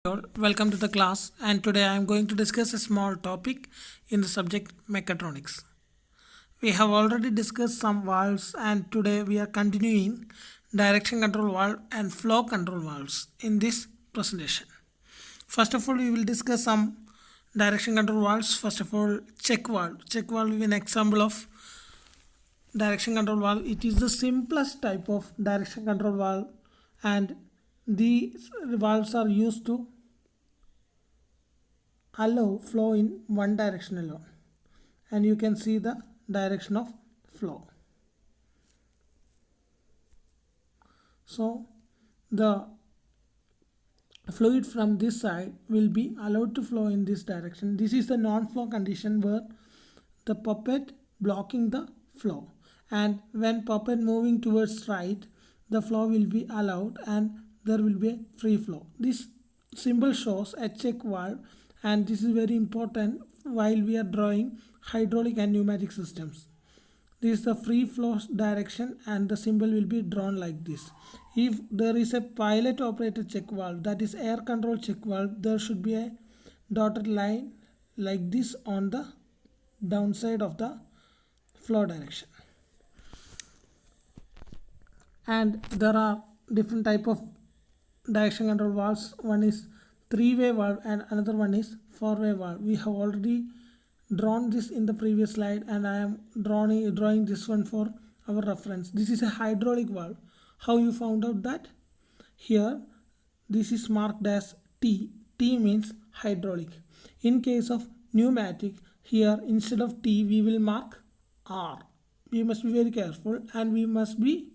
All, welcome to the class, and today I am going to discuss a small topic in the subject mechatronics. We have already discussed some valves, and today we are continuing direction control valve and flow control valves in this presentation. First of all, we will discuss some direction control valves. First of all, check valve. Check valve is an example of direction control valve. It is the simplest type of direction control valve, and these valves are used to allow flow in one direction alone, and you can see the direction of flow. So the fluid from this side will be allowed to flow in this direction. This is the non-flow condition where the puppet blocking the flow, and when puppet moving towards right, the flow will be allowed and there will be a free flow. This symbol shows a check valve, and this is very important while we are drawing hydraulic and pneumatic systems. This is the free flow direction, and the symbol will be drawn like this. If there is a pilot operated check valve, that is air control check valve, there should be a dotted line like this on the downside of the flow direction. And there are different type of direction control valves. One is three-way valve and another one is four-way valve. We have already drawn this in the previous slide, and I am drawing this one for our reference. This is a hydraulic valve. How you found out that? Here this is marked as T. T means hydraulic. In case of pneumatic, here instead of T we will mark R. We must be very careful, and we must be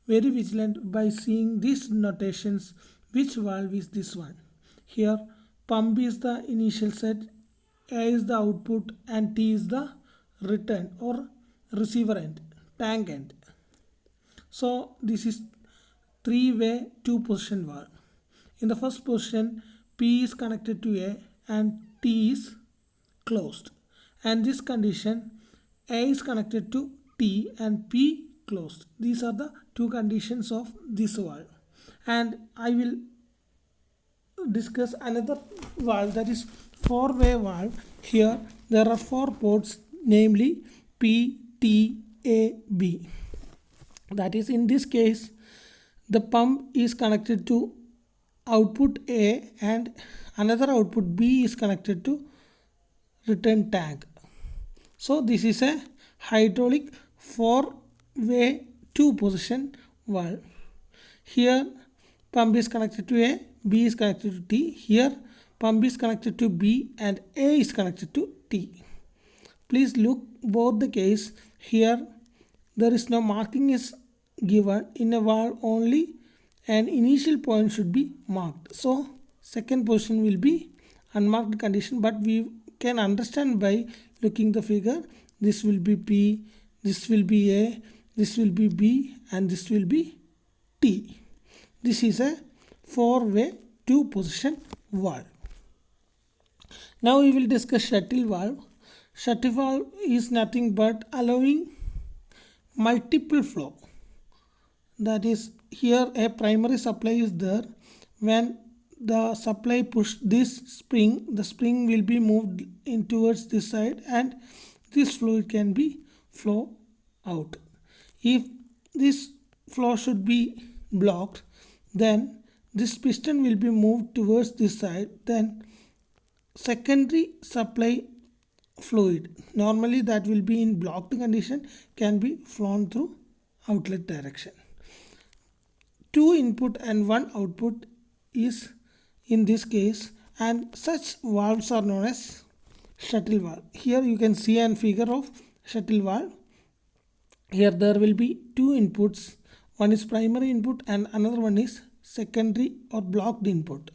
very vigilant by seeing these notations. Which valve is this one? Here pump is the initial set, A is the output, and T is the return or receiver end, tank end. So this is three-way two-position valve. In the first position, P is connected to A and T is closed. And this condition, A is connected to T and P closed. These are the two conditions of this valve. And I will discuss another valve, that is four-way valve. Here there are four ports, namely P, T, A, B. That is, in this case the pump is connected to output A and another output B is connected to return tank. So this is a hydraulic four-way two-position valve. Here pump is connected to A, B is connected to T. Here pump is connected to B and A is connected to T. Please look both the case. Here there is no marking is given. In a valve only an initial point should be marked. So second position will be unmarked condition, but we can understand by looking the figure. This will be P, this will be A, this will be B, and this will be T. This is a four-way two-position valve. Now we will discuss shuttle valve. Shuttle valve is nothing but allowing multiple flow. That is, here a primary supply is there. When the supply push this spring, the spring will be moved in towards this side, and this fluid can be flow out. If this flow should be blocked, then this piston will be moved towards this side. Then secondary supply fluid, normally that will be in blocked condition, can be flown through outlet direction. Two input and one output is in this case, and such valves are known as shuttle valve. Here you can see an figure of shuttle valve. Here there will be two inputs. One is primary input and another one is secondary or blocked input,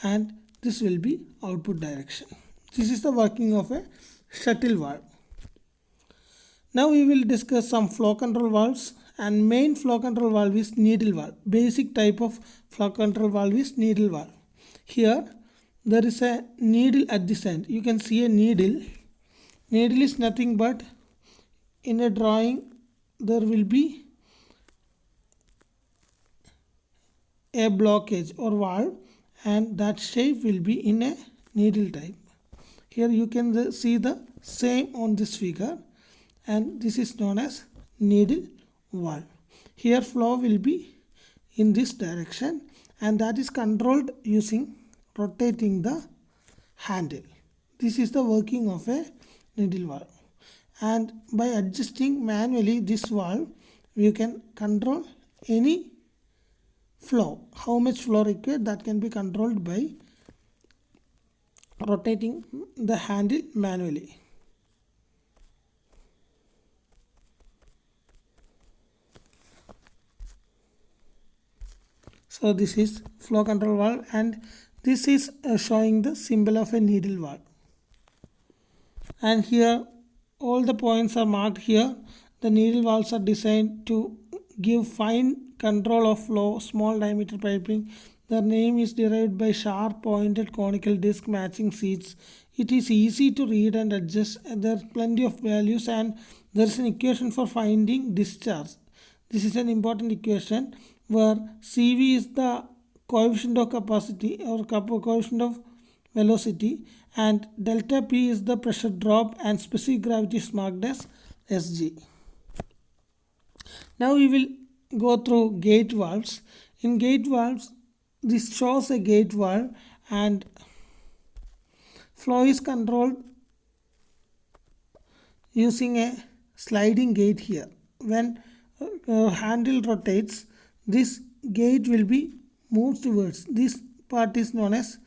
and this will be output direction. This is the working of a shuttle valve. Now we will discuss some flow control valves, and main flow control valve is needle valve. Basic type of flow control valve is needle valve. Here there is a needle at this end. You can see a needle. Needle is nothing but, in a drawing there will be a blockage or valve, and that shape will be in a needle type. Here you can see the same on this figure, and this is known as needle valve. Here flow will be in this direction, and that is controlled using rotating the handle. This is the working of a needle valve, and by adjusting manually this valve you can control any flow. How much flow required, that can be controlled by rotating the handle manually. So this is flow control valve, and this is showing the symbol of a needle valve. And here all the points are marked here. The needle valves are designed to give fine control of flow, small diameter piping. Their name is derived by sharp pointed conical disc matching seats. It is easy to read and adjust. There are plenty of values, and there is an equation for finding discharge. This is an important equation where CV is the coefficient of capacity or coefficient of velocity, and delta P is the pressure drop, and specific gravity is marked as SG. Now we will go through gate valves. In gate valves, this shows a gate valve, and flow is controlled using a sliding gate here. When handle rotates, this gate will be moved towards. This part is known as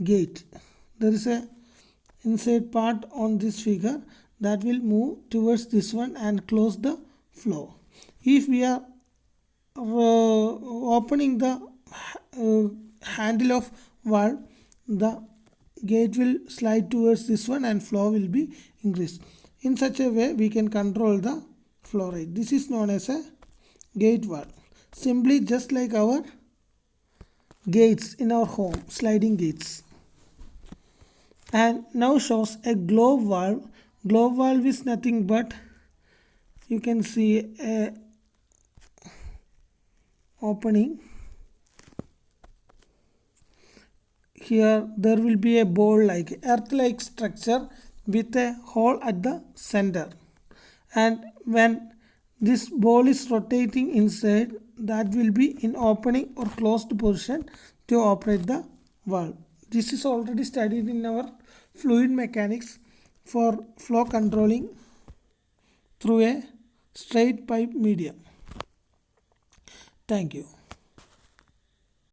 gate. There is a inside part on this figure that will move towards this one and close the flow. If we are opening the handle of valve, the gate will slide towards this one and flow will be increased. In such a way we can control the flow rate. This is known as a gate valve. Simply just like our gates in our home, sliding gates. And now shows a globe valve. Globe valve is nothing but, you can see a opening. Here there will be a bowl like earth like structure with a hole at the center, and when this ball is rotating inside, that will be in opening or closed position to operate the valve. This is already studied in our fluid mechanics for flow controlling through a straight pipe medium. Thank you.